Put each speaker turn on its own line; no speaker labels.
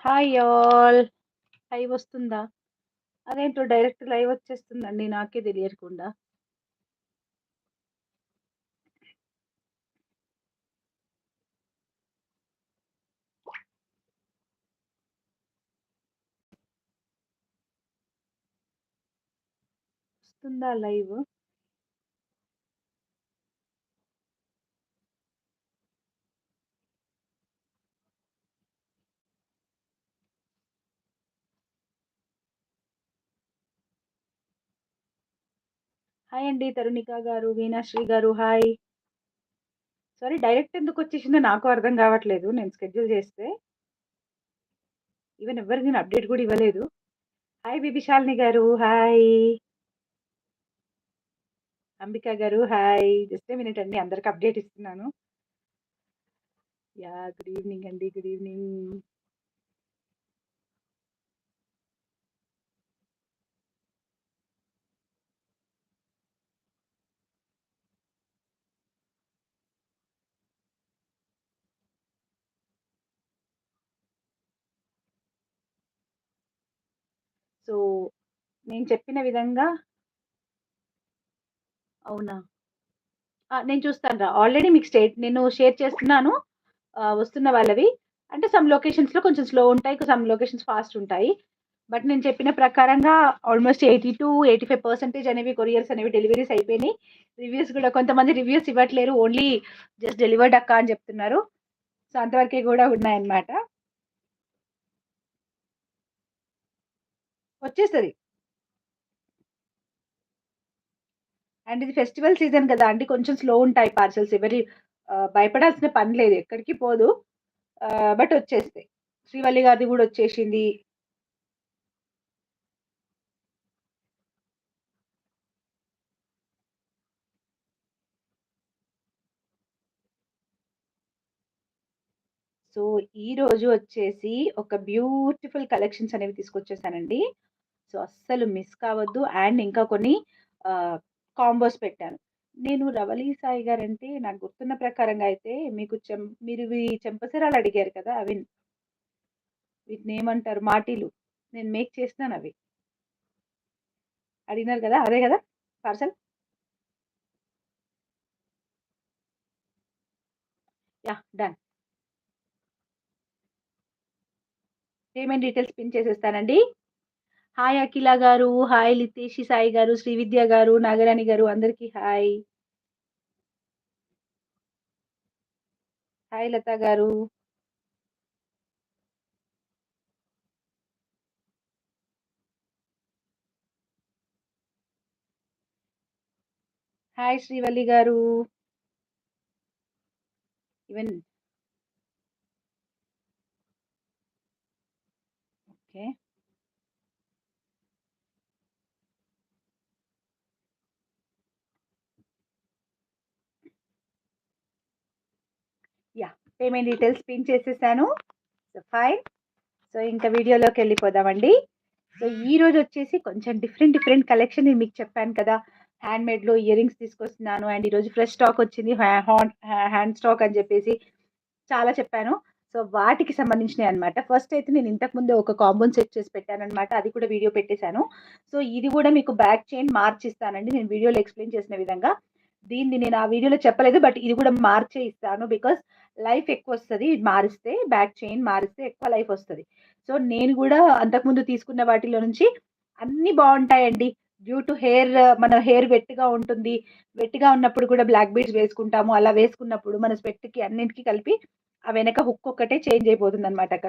Hi all. Live వస్తుందా? అదేంటో direct live వచ్చేస్తుందండి నాకే తెలియకుండా. వస్తుందా లైవ్? హాయ్ అండి తరుణిక గారు, వీణాశ్రీ గారు హాయ్. సారీ డైరెక్ట్ ఎందుకు వచ్చేసిందో నాకు అర్థం కావట్లేదు. నేను షెడ్యూల్ చేస్తే ఈవెన్ ఎవరికి నేను అప్డేట్ కూడా ఇవ్వలేదు. హాయ్ బిబిశాలిని గారు హాయ్. అంబిక గారు హాయ్. జస్ట్ మినిట్ అండి, అందరికి అప్డేట్ ఇస్తున్నాను. యా గుడ్ ఈవినింగ్ అండి, గుడ్ ఈవినింగ్. సో నేను చెప్పిన విధంగా అవునా? నేను చూస్తాను రా. ఆల్రెడీ మీకు నేను షేర్ చేస్తున్నాను. వస్తున్న వాళ్ళవి. అంటే సమ్ లొకేషన్స్‌లో కొంచెం స్లో ఉంటాయి. సమ్ లొకేషన్స్ ఫాస్ట్ ఉంటాయి. బట్ నేను చెప్పిన ప్రకారంగా ఆల్మోస్ట్ 80-85% అనేవి కొరియర్స్ అనేవి డెలివరీస్ అయిపోయినాయి. రివ్యూస్ కూడా కొంతమంది రివ్యూస్ ఇవ్వట్లేరు. ఓన్లీ జస్ట్ డెలివర్డ్ అక్క అని చెప్తున్నారు. సో అంతవరకే కూడా ఉన్నాయన్నమాట. వచ్చేస్తది. అండ్ ఇది ఫెస్టివల్ సీజన్ కదా అండి! కొంచెం స్లో ఉంటాయి పార్సెల్స్. భయపడాల్సిన పని లేదు. ఎక్కడికి పోదు. బట్ వచ్చేస్తాయి. శ్రీవల్లి గారిది కూడా వచ్చేసింది. సో ఈరోజు వచ్చేసి ఒక బ్యూటిఫుల్ కలెక్షన్స్ అనేవి తీసుకొచ్చేసానండి. సో అస్సలు మిస్ కావద్దు. అండ్ ఇంకా కొన్ని కాంబోస్ పెట్టాను. నేను రవళి సాయి గారంటే నాకు గుర్తున్న ప్రకారంగా అయితే మీరు ఇవి చెంపసిరాలు అడిగారు కదా! వీటినేమంటారు? మాటీలు. నేను మేక్ చేసినానవి. అడిగినారు కదా! అదే కదా parcel? Yeah! Done. Payment details pin చేసేస్తానండి. హాయ్ అఖిల గారు, హాయ్ లితేషి సాయి గారు, శ్రీవిద్య గారు, నాగరాణి గారు అందరికీ హాయ్. హాయ్ లత గారు. హాయ్ శ్రీవల్లి గారు. Even okay. Yeah! Payment details pin చేసేసాను. So fine. సో ఇంకా వీడియోలోకి వెళ్ళిపోదామండి. సో ఈరోజు వచ్చేసి కొంచెం డిఫరెంట్ డిఫరెంట్ కలెక్షన్ నేను మీకు చెప్పాను కదా! హ్యాండ్‌మేడ్‌లో ఇయర్ రింగ్స్ తీసుకొస్తున్నాను. అండ్ ఈరోజు ఫ్రెష్ స్టాక్ వచ్చింది. హ్యాండ్ స్టాక్ అని చెప్పేసి చాలా చెప్పాను. సో వాటికి సంబంధించినయి అన్నమాట. ఫస్ట్ అయితే నేను ఇంతకు ముందే ఒక కాంబోని సెట్ చేసి పెట్టానన్నమాట. అది కూడా వీడియో పెట్టేసాను. సో ఇది కూడా మీకు బ్యాక్ చైన్ మార్చిస్తానండి. నేను వీడియోలో ఎక్స్‌ప్లెయిన్ చేసిన విధంగా. దీన్ని నేను ఆ వీడియోలో చెప్పలేదు. బట్ ఇది కూడా మార్చే ఇస్తాను. బికాజ్ లైఫ్ ఎక్కువొస్తది. ఇది మారిస్తే బ్యాక్ చైన్ మారిస్తే ఎక్కువ లైఫ్ వస్తది. సో నేను కూడా అంతకుముందు తీసుకున్న వాటిలో నుంచి అన్నీ బావుంటాయండి. డ్యూ టు మన హెయిర్ వెట్‌గా ఉంటుంది. వెట్‌గా ఉన్నప్పుడు కూడా బ్లాక్ బీడ్స్ వేసుకుంటాము. అలా వేసుకున్నప్పుడు మన స్వెట్‌కి అన్నిటికి కలిపి ఆ వెనక హుక్ ఒక్కటే చేంజ్ అయిపోతుందన్నమాట కలర్.